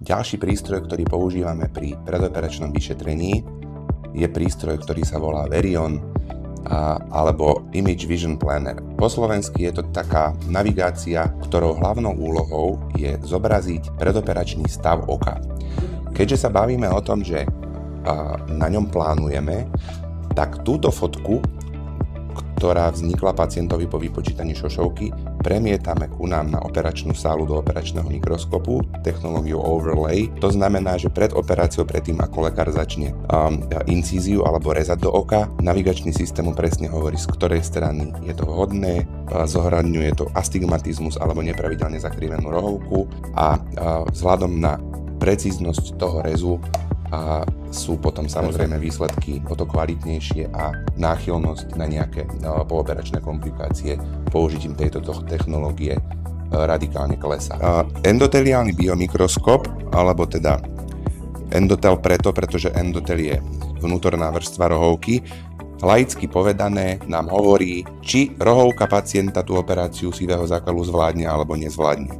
Ďalší prístroj, ktorý používame pri predoperačnom vyšetrení, je prístroj, ktorý sa volá Verion alebo Image Vision Planner. Po slovensky je to taká navigácia, ktorou hlavnou úlohou je zobraziť predoperačný stav oka. Keďže sa bavíme o tom, že na ňom plánujeme, tak túto fotku, ktorá vznikla pacientovi po vypočítaní šošovky, premietame ku nám na operačnú sálu do operačného mikroskopu technológiou overlay. To znamená, že pred operáciou, predtým ako lekár začne incíziu alebo rezať do oka, navigačný systém mu presne hovorí, z ktorej strany je to vhodné, zohľadňuje to astigmatizmus alebo nepravidelne zakrivenú rohovku a vzhľadom na precíznosť toho rezu sú potom samozrejme výsledky o to kvalitnejšie a náchylnosť na nejaké pooperačné komplikácie použitím tejto technológie radikálne klesá. Endoteliálny biomikroskop, alebo teda endotel pretože endotel je vnútorná vrstva rohovky, laicky povedané nám hovorí, či rohovka pacienta tú operáciu sivého zákalu zvládne alebo nezvládne.